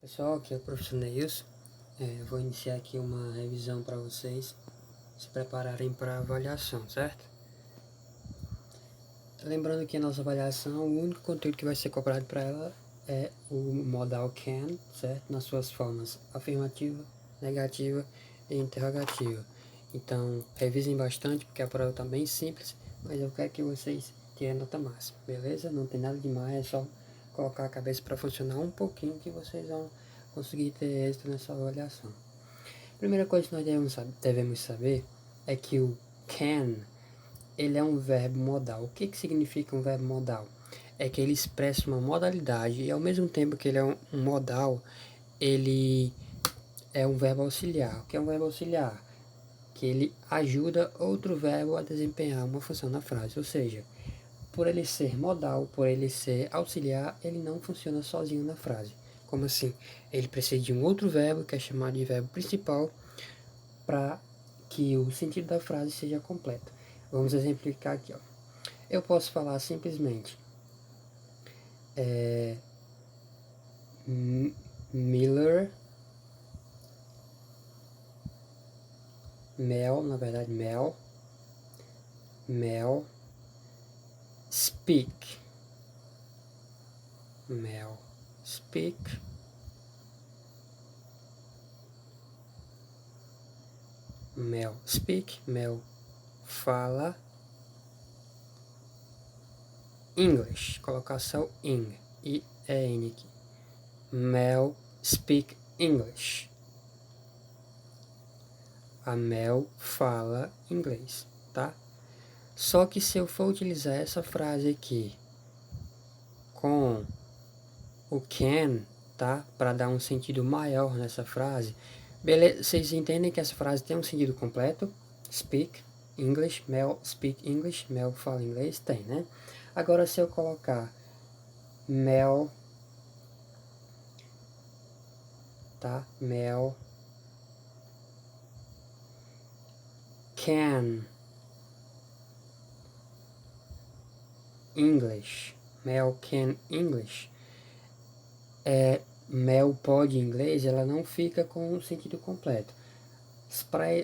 Pessoal, aqui é o professor Neilson. Eu vou iniciar aqui uma revisão para vocês se prepararem para a avaliação, certo? Lembrando que a nossa avaliação, o único conteúdo que vai ser cobrado para ela é o modal can, certo? Nas suas formas afirmativa, negativa e interrogativa. Então, revisem bastante, porque a prova está bem simples, mas eu quero que vocês tirem nota máxima, beleza? Não tem nada demais, é só colocar a cabeça para funcionar um pouquinho que vocês vão conseguir ter êxito nessa avaliação. A primeira coisa que nós devemos saber é que o can, ele é um verbo modal. O que significa um verbo modal? É que ele expressa uma modalidade e ao mesmo tempo que ele é um modal, ele é um verbo auxiliar. O que é um verbo auxiliar? Que ele ajuda outro verbo a desempenhar uma função na frase. Ou seja, por ele ser modal, por ele ser auxiliar, ele não funciona sozinho na frase. Como assim? Ele precisa de um outro verbo, que é chamado de verbo principal, para que o sentido da frase seja completo. Vamos exemplificar aqui. Ó. Eu posso falar simplesmente Miller, Mel, speak, Mel fala English, colocação in, I-E-N aqui. Mel speak English. A Mel fala inglês, tá? Só que se eu for utilizar essa frase aqui com o can, tá? Para dar um sentido maior nessa frase, beleza? Vocês entendem que essa frase tem um sentido completo? Speak English, Mel speak English, Mel fala inglês, tem, né? Agora se eu colocar Mel, tá? Mel can English, Mel can English. Mel pode inglês, ela não fica com o sentido completo.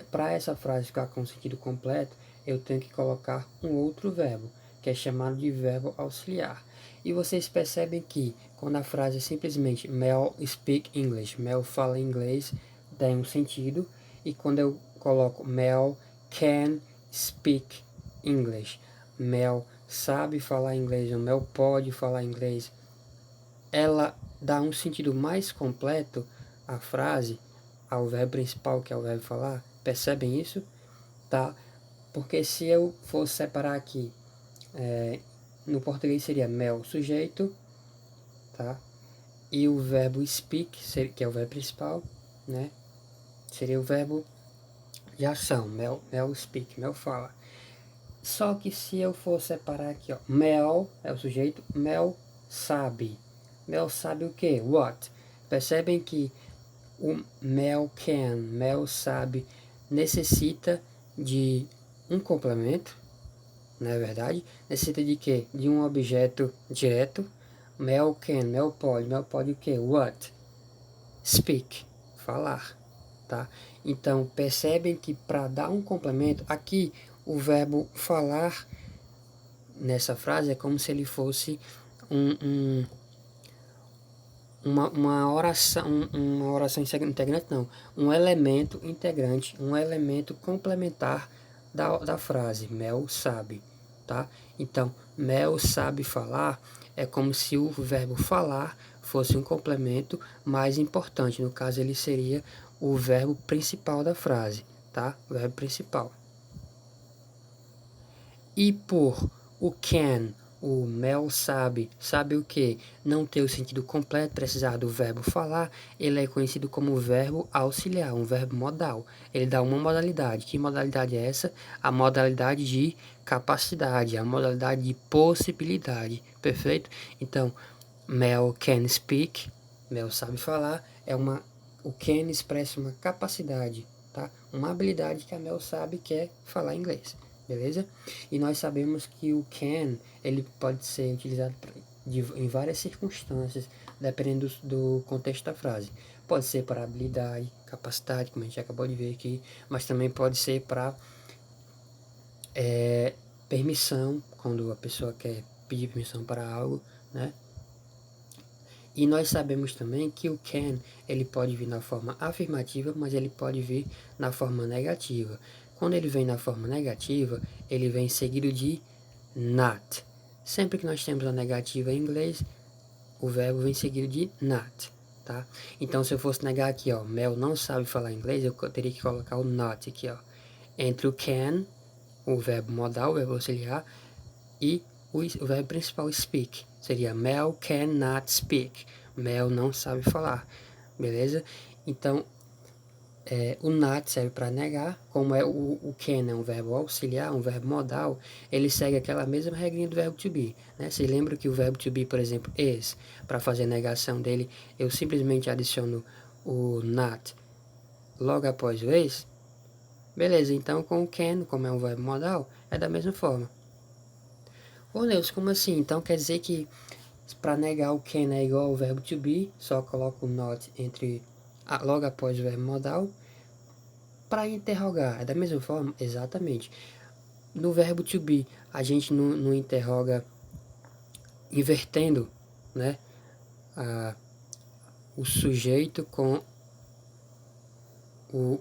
Para essa frase ficar com o sentido completo, eu tenho que colocar um outro verbo, que é chamado de verbo auxiliar. E vocês percebem que quando a frase é simplesmente Mel speak English, Mel fala inglês, tem um sentido. E quando eu coloco Mel can speak English, Mel sabe falar inglês, ou Mel pode falar inglês, ela dá um sentido mais completo à frase, ao verbo principal, que é o verbo falar. Percebem isso? Tá? Porque se eu fosse separar aqui, no português seria Mel, sujeito, tá? E o verbo speak, que é o verbo principal, né? Seria o verbo de ação, Mel speak, Mel fala. Só que se eu for separar aqui, ó, Mel é o sujeito, Mel sabe. Mel sabe o que? What? Percebem que o Mel can, Mel sabe, necessita de um complemento, não é verdade? Necessita de quê? De um objeto direto. Mel can, Mel pode o que? What? Speak, falar, tá? Então, percebem que para dar um complemento, aqui o verbo falar nessa frase é como se ele fosse uma oração integrante, não, um elemento integrante, um elemento complementar da frase, Mel sabe, tá? Então, Mel sabe falar é como se o verbo falar fosse um complemento mais importante, no caso ele seria o verbo principal da frase, tá? O verbo principal. E por o can, o Mel sabe o que? Não ter o sentido completo, precisar do verbo falar, ele é conhecido como verbo auxiliar, um verbo modal. Ele dá uma modalidade. Que modalidade é essa? A modalidade de capacidade, a modalidade de possibilidade. Perfeito? Então, Mel can speak, Mel sabe falar, o can expressa uma capacidade, tá? Uma habilidade que a Mel sabe que é falar inglês. Beleza? E nós sabemos que o can, ele pode ser utilizado em várias circunstâncias, dependendo do contexto da frase. Pode ser para habilidade, capacidade, como a gente acabou de ver aqui, mas também pode ser para permissão, quando a pessoa quer pedir permissão para algo, né? E nós sabemos também que o can, ele pode vir na forma afirmativa, mas ele pode vir na forma negativa. Quando ele vem na forma negativa, ele vem seguido de not. Sempre que nós temos a negativa em inglês, o verbo vem seguido de not, tá? Então, se eu fosse negar aqui, ó, Mel não sabe falar inglês, eu teria que colocar o not aqui, ó. Entre o can, o verbo modal, o verbo auxiliar, e o verbo principal, speak. Seria Mel cannot speak. Mel não sabe falar, beleza? Então, o not serve para negar, como o can é um verbo auxiliar, um verbo modal, ele segue aquela mesma regrinha do verbo to be, né? Você lembra que o verbo to be, por exemplo, is, para fazer a negação dele, eu simplesmente adiciono o not logo após o is? Beleza, então com o can, como é um verbo modal, é da mesma forma. Ô Deus, como assim? Então quer dizer que para negar o can é igual ao verbo to be, só coloco o not logo após o verbo modal. Para interrogar, é da mesma forma? Exatamente. No verbo to be, a gente não interroga invertendo, né, o sujeito com o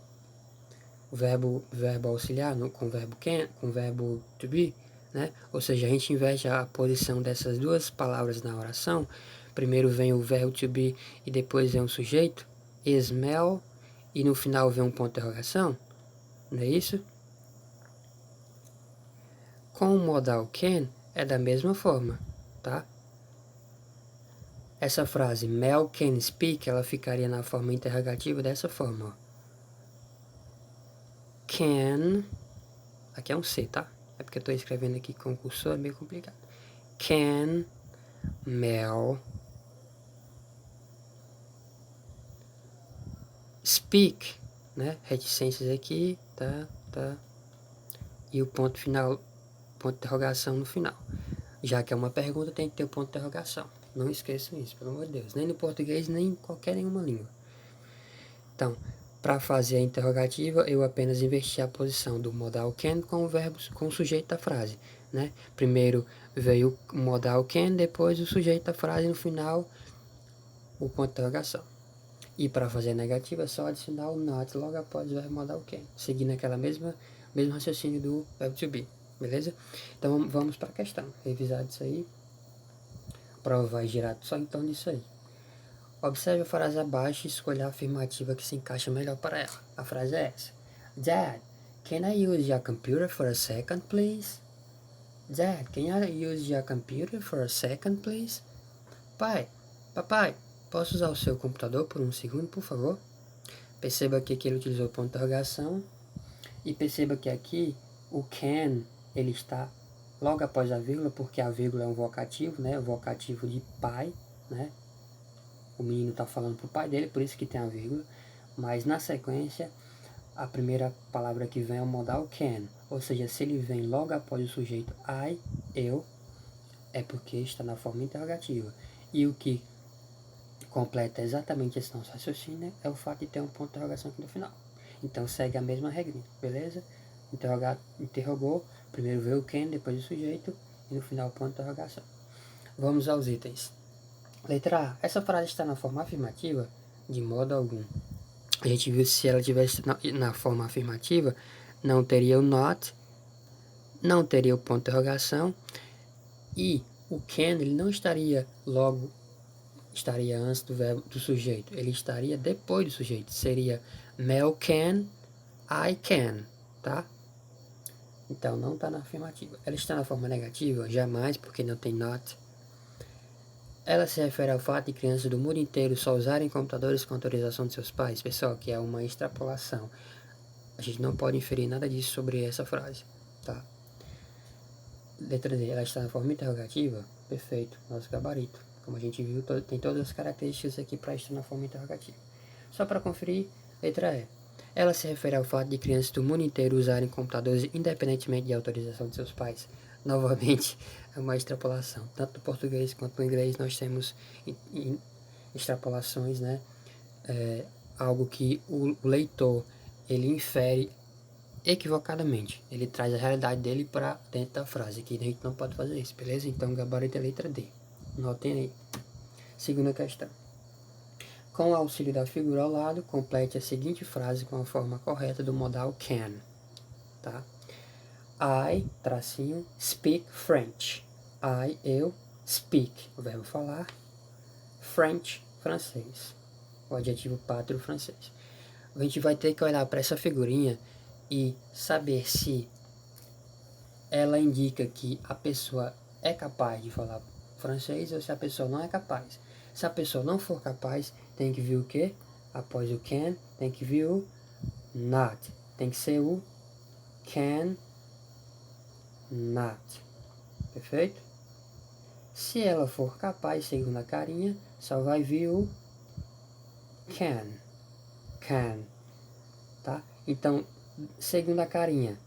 verbo auxiliar, com o verbo can, com o verbo to be, né? Ou seja, a gente inverte a posição dessas duas palavras na oração. Primeiro vem o verbo to be e depois vem o sujeito, smell, e no final vem um ponto de interrogação, não é isso? Com o modal can é da mesma forma, tá? Essa frase, Mel can speak, ela ficaria na forma interrogativa dessa forma, ó. Can, aqui é um C, tá? É porque eu estou escrevendo aqui com o cursor, é meio complicado. Can Mel speak, né? Reticências aqui, tá. E o ponto final, ponto de interrogação no final. Já que é uma pergunta, tem que ter o ponto de interrogação. Não esqueçam isso, pelo amor de Deus. Nem no português, nem em qualquer nenhuma língua. Então, para fazer a interrogativa, eu apenas investi a posição do modal can com o verbo, com o sujeito da frase, né? Primeiro veio o modal can, depois o sujeito da frase, no final o ponto de interrogação. E para fazer a negativa, é só adicionar o not logo após o verbo modal can, seguindo aquela mesmo raciocínio do verbo to be, beleza? Então vamos para a questão, revisar isso aí. A prova vai girar só em torno disso aí. Observe a frase abaixo e escolha a afirmativa que se encaixa melhor para ela. A frase é essa. Dad, can I use your computer for a second, please? Dad, can I use your computer for a second, please? Papai, posso usar o seu computador por um segundo, por favor? Perceba aqui que ele utilizou ponto de interrogação. E perceba que aqui o can, ele está logo após a vírgula, porque a vírgula é um vocativo, né? O vocativo de pai, né? O menino está falando para o pai dele, por isso que tem a vírgula. Mas na sequência, a primeira palavra que vem é o modal can. Ou seja, se ele vem logo após o sujeito I, eu, é porque está na forma interrogativa. E o que completa exatamente esse nosso raciocínio é o fato de ter um ponto de interrogação aqui no final. Então segue a mesma regrinha, beleza? Interrogou, primeiro veio o can, depois o sujeito e no final o ponto de interrogação. Vamos aos itens. Letra A. Essa frase está na forma afirmativa? De modo algum. A gente viu que se ela tivesse na forma afirmativa, não teria o not, não teria o ponto de interrogação e o can, ele não estaria antes do verbo do sujeito, ele estaria depois do sujeito. Seria Mel can, I can, tá? Então não está na afirmativa. Ela está na forma negativa? Jamais, porque não tem not. Ela se refere ao fato de crianças do mundo inteiro só usarem computadores com autorização de seus pais. Pessoal, que é uma extrapolação. A gente não pode inferir nada disso sobre essa frase, tá? Letra D, ela está na forma interrogativa? Perfeito, nosso gabarito. Como a gente viu, tem todas as características aqui para estar na forma interrogativa. Só para conferir, letra E. Ela se refere ao fato de crianças do mundo inteiro usarem computadores independentemente de autorização de seus pais. novamente, é uma extrapolação. Tanto no português quanto no inglês nós temos extrapolações, né? Algo que o leitor, ele infere equivocadamente. Ele traz a realidade dele para dentro da frase, que a gente não pode fazer isso, beleza? Então, gabarito é a letra D. Notem aí. Segunda questão. Com o auxílio da figura ao lado, complete a seguinte frase com a forma correta do modal can. Tá? I, tracinho, speak French. Eu, speak, o verbo falar. French, francês. O adjetivo pátrio francês. A gente vai ter que olhar para essa figurinha e saber se ela indica que a pessoa é capaz de falar francês ou se a pessoa não é capaz. Se a pessoa não for capaz, tem que vir o quê? Após o can, tem que vir o not. Tem que ser o can not. Perfeito? Se ela for capaz, segundo a carinha, só vai vir o can. Can. Tá? Então, segundo a carinha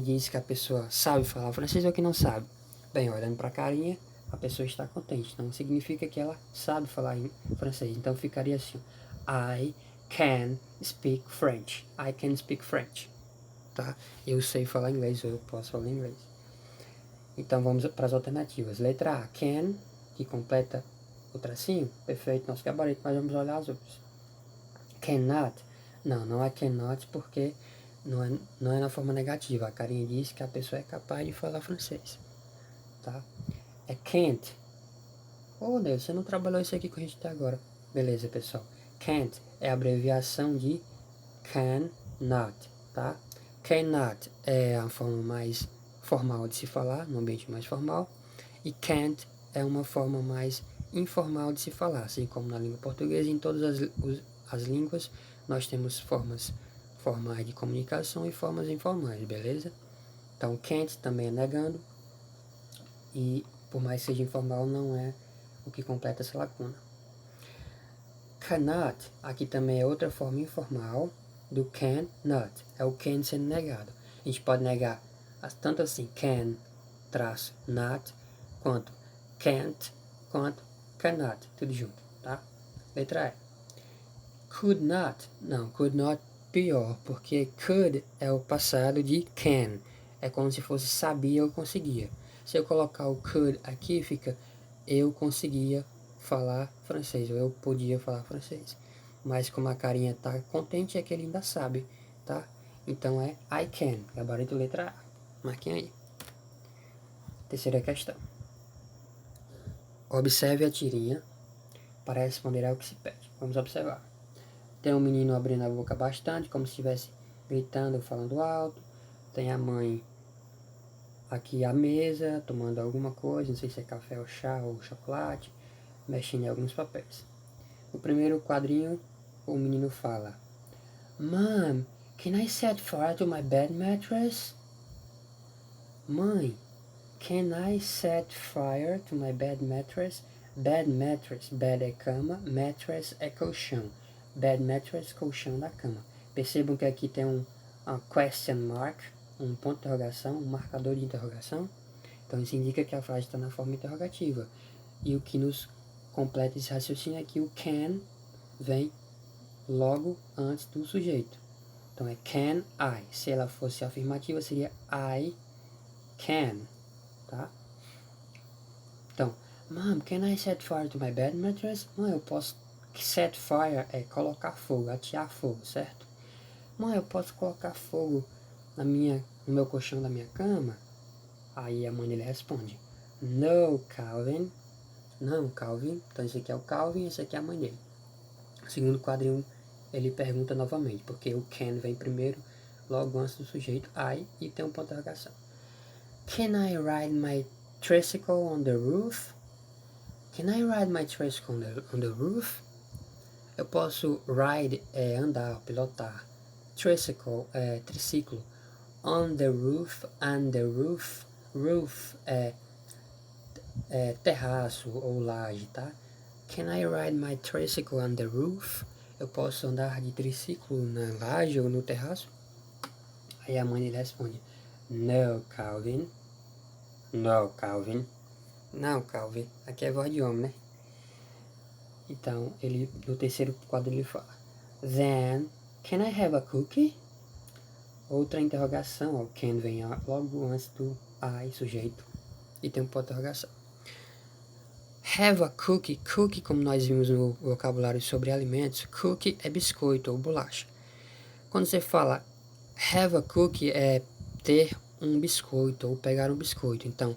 diz que a pessoa sabe falar francês ou que não sabe. Bem, olhando para a carinha, a pessoa está contente. Então, significa que ela sabe falar em francês. Então, ficaria assim. I can speak French. I can speak French. Tá? Eu sei falar inglês, ou eu posso falar inglês. Então, vamos para as alternativas. Letra A, can, que completa o tracinho. Perfeito, nosso gabarito. Mas vamos olhar as outras. Cannot. Não é cannot porque não é na forma negativa. A carinha diz que a pessoa é capaz de falar francês. Tá? É can't. Oh, Deus, você não trabalhou isso aqui com a gente até agora. Beleza, pessoal. Can't é a abreviação de cannot, tá? Cannot é a forma mais formal de se falar, no ambiente mais formal. E can't é uma forma mais informal de se falar, assim como na língua portuguesa. Em todas as línguas nós temos formas formais de comunicação e formas informais, beleza? Então, can't também é negando. E por mais que seja informal, não é o que completa essa lacuna. Cannot, aqui também é outra forma informal do cannot. É o can sendo negado. A gente pode negar tanto assim can, traço, not, quanto can't, quanto cannot. Tudo junto, tá? Letra E. Could not. Não, could not pior, porque could é o passado de can. É como se fosse sabia ou conseguia. Se eu colocar o could aqui, fica eu conseguia falar francês, ou eu podia falar francês. Mas como a carinha tá contente, é que ele ainda sabe, tá? Então é I can, gabarito letra A. Marquem aí. Terceira questão. Observe a tirinha para responder ao que se pede. Vamos observar. Tem um menino abrindo a boca bastante, como se estivesse gritando, falando alto. Tem a mãe aqui à mesa, tomando alguma coisa, não sei se é café ou chá ou chocolate, mexendo em alguns papéis. No primeiro quadrinho, o menino fala: Mom, can I set fire to my bed mattress? Mãe, can I set fire to my bed mattress? Bed mattress, bed é cama, mattress é colchão. Bed mattress, colchão da cama. Percebam que aqui tem um question mark, um ponto de interrogação, um marcador de interrogação. Então isso indica que a frase está na forma interrogativa. E o que nos completa esse raciocínio é que o can vem logo antes do sujeito. Então é can I. Se ela fosse afirmativa, seria I can. Tá? Então, Mom, can I set fire to my bed mattress? Mãe, eu posso... Set fire é colocar fogo, atear fogo, certo? Mãe, eu posso colocar fogo no meu colchão da minha cama? Aí a mãe dele responde: No, Calvin. Não, Calvin. Então esse aqui é o Calvin e esse aqui é a mãe dele. No segundo quadrinho, ele pergunta novamente, porque o can vem primeiro, logo antes do sujeito I, e tem um ponto de interrogação. Can I ride my tricycle on the roof? Can I ride my tricycle on the roof? Eu posso ride é andar, pilotar. Tricycle é triciclo. On the roof, roof é terraço ou laje, tá? Can I ride my tricycle on the roof? Eu posso andar de triciclo na laje ou no terraço? Aí a mãe dele responde: No, Calvin. No, Calvin. Não, Calvin. Aqui é voz de homem, né? Então, ele, no terceiro quadro ele fala: Then, can I have a cookie? Outra interrogação, o can vem logo antes do I, sujeito, e tem um ponto de interrogação. Have a cookie. Cookie, como nós vimos no vocabulário sobre alimentos, cookie é biscoito ou bolacha. Quando você fala have a cookie, é ter um biscoito ou pegar um biscoito. Então,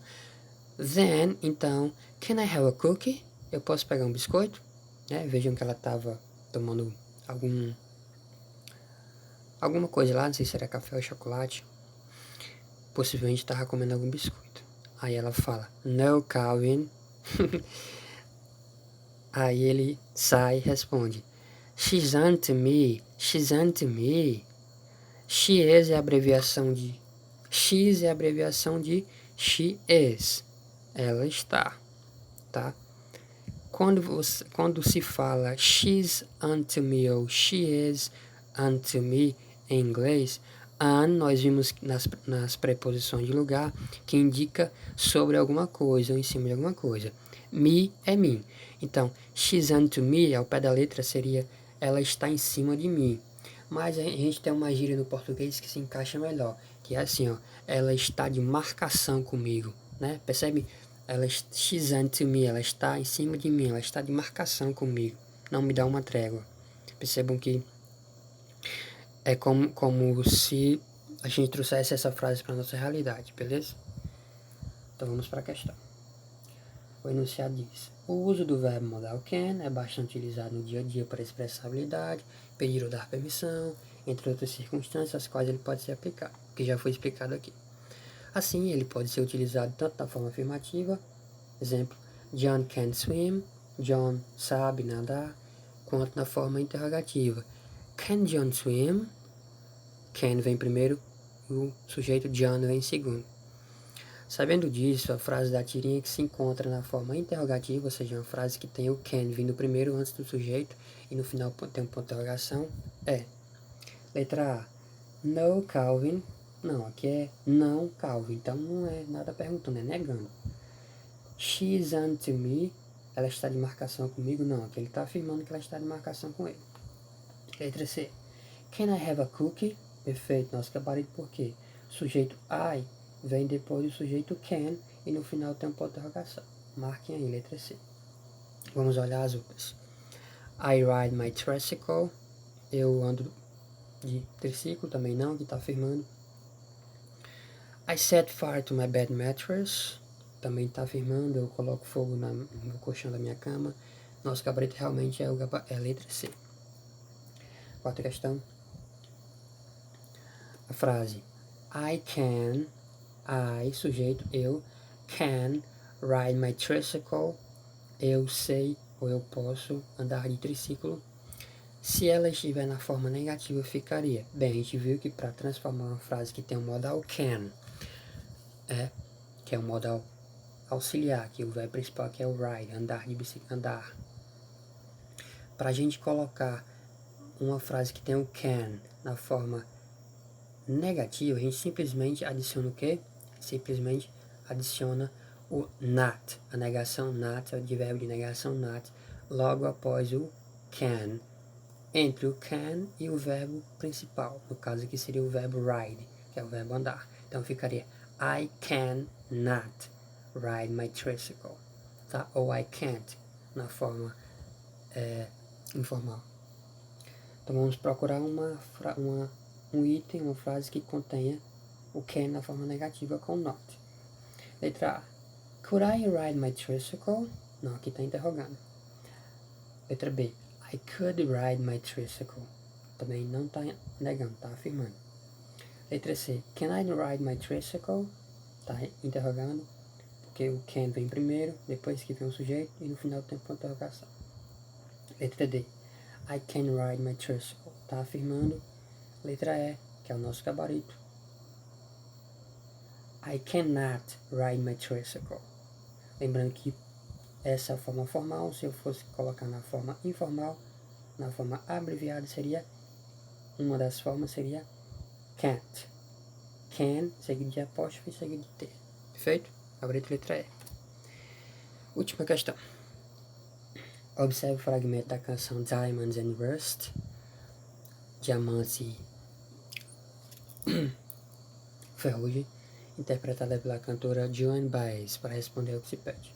then, então, can I have a cookie? Eu posso pegar um biscoito? Né? Vejam que ela estava tomando alguma coisa lá, não sei se era café ou chocolate. Possivelmente estava comendo algum biscoito. Aí ela fala, no, Calvin. Aí ele sai e responde, she's onto me, she's onto me. She is é a abreviação de X é a abreviação de she is. Ela está, tá? Quando se fala she's onto me ou she is onto me em inglês, on nós vimos nas preposições de lugar que indica sobre alguma coisa ou em cima de alguma coisa. Me é mim. Então, she's onto me, ao pé da letra, seria ela está em cima de mim. Mas a gente tem uma gíria no português que se encaixa melhor, que é assim, ó, ela está de marcação comigo, né? Percebe? She's onto me, ela está em cima de mim, ela está de marcação comigo, não me dá uma trégua. Percebam que é como se a gente trouxesse essa frase para nossa realidade, beleza? Então vamos para a questão. O enunciado diz: o uso do verbo modal can é bastante utilizado no dia a dia para expressar habilidade, pedir ou dar permissão, entre outras circunstâncias às quais ele pode ser aplicado, que já foi explicado aqui. Assim, ele pode ser utilizado tanto na forma afirmativa, exemplo, John can swim, John sabe nadar, quanto na forma interrogativa, can John swim? Can vem primeiro e o sujeito John vem segundo. Sabendo disso, a frase da tirinha que se encontra na forma interrogativa, ou seja, uma frase que tem o can vindo primeiro antes do sujeito e no final tem um ponto de interrogação, é letra A, no Calvin. Não, aqui é não Calvin, então não é nada perguntando, é negando. She's onto me, ela está de marcação comigo? Não, aqui ele está afirmando que ela está de marcação com ele. Letra C, can I have a cookie? Perfeito, nosso gabarito por quê? Sujeito I vem depois do sujeito can e no final tem um ponto de interrogação. Marquem aí, letra C. Vamos olhar as outras. I ride my tricycle. Eu ando de triciclo, também não, que está afirmando. I set fire to my bed mattress. Também está afirmando, eu coloco fogo no colchão da minha cama. Nosso gabarito realmente é a letra C. Quarta questão. A frase sujeito, eu, can ride my tricycle, eu sei ou eu posso andar de triciclo. Se ela estiver na forma negativa, ficaria. Bem, a gente viu que para transformar uma frase que tem um modal can, que é um modal auxiliar, que o verbo principal que é o ride, andar de bicicleta, andar. Para a gente colocar uma frase que tem o can na forma negativa, a gente simplesmente adiciona o quê? Simplesmente adiciona o not, a negação not, é o verbo de negação not, logo após o can, entre o can e o verbo principal, no caso aqui seria o verbo ride, que é o verbo andar. Então ficaria I can not ride my tricycle, tá? Ou I can't, na forma informal. Então vamos procurar um item, uma frase que contenha o can na forma negativa com not. Letra A. Could I ride my tricycle? Não, aqui está interrogando. Letra B. I could ride my tricycle. Também não está negando, está afirmando. Letra C. Can I ride my tricycle? Está interrogando, porque o can vem primeiro, depois que vem o sujeito e no final tem ponto de interrogação. Letra D. I can ride my tricycle. Está afirmando. Letra E, que é o nosso gabarito. I cannot ride my tricycle. Lembrando que essa é a forma formal. Se eu fosse colocar na forma informal, na forma abreviada, seria, uma das formas seria can't. Can, seguido de apóstrofe e seguido de T. Perfeito? Gabarito letra E. Última questão. Observe o fragmento da canção Diamonds and Rust, Diamante e Ferrugem, interpretada pela cantora Joan Baez, para responder o que se pede.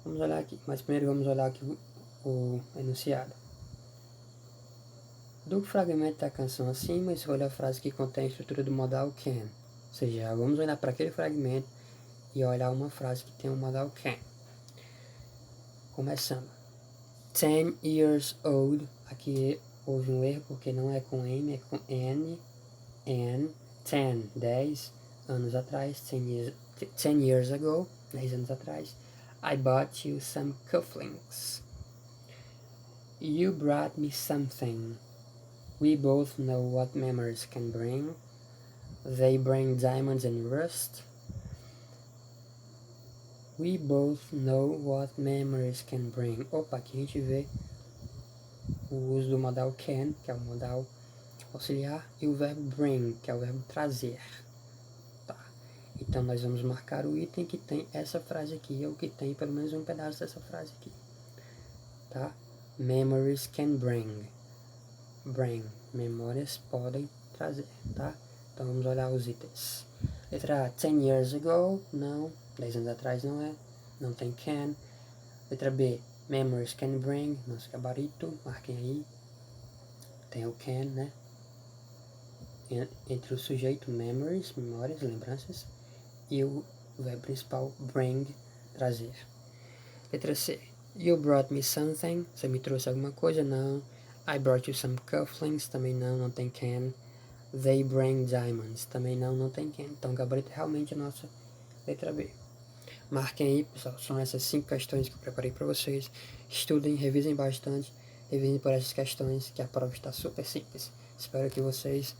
Vamos olhar aqui, mas primeiro vamos olhar aqui o enunciado. Do fragmento da canção acima, escolha a frase que contém a estrutura do modal can. Ou seja, vamos olhar para aquele fragmento e olhar uma frase que tem o modal can. Começando. 10 years old. Aqui houve um erro porque não é com M, é com N. And 10 anos atrás, 10 years ago, 10 anos atrás, I bought you some cufflinks. You brought me something. We both know what memories can bring. They bring diamonds and rust. We both know what memories can bring. Opa, aqui a gente vê o uso do modal can, que é o modal auxiliar, e o verbo bring, que é o verbo trazer. Tá. Então nós vamos marcar o item que tem essa frase aqui, ou que tem pelo menos um pedaço dessa frase aqui. Tá? Memories can bring. Bring. Memórias podem trazer, tá? Então vamos olhar os itens. Letra A, 10 years ago, não. 10 anos atrás não é. Não tem can. Letra B, memories can bring, nosso gabarito, marquem aí. Tem o can, né? Entre o sujeito memories, memórias, lembranças, e o verbo principal bring, trazer. Letra C, you brought me something, você me trouxe alguma coisa? Não. I brought you some cufflinks, também não tem can. They bring diamonds, também não tem can. Então o gabarito é realmente a nossa letra B. Marquem aí, pessoal, são essas 5 questões que eu preparei para vocês. Estudem, revisem bastante, revisem por essas questões, que a prova está super simples. Espero que vocês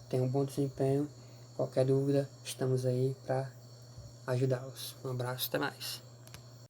tenham um bom desempenho. Qualquer dúvida, estamos aí para ajudá-los. Um abraço, até mais.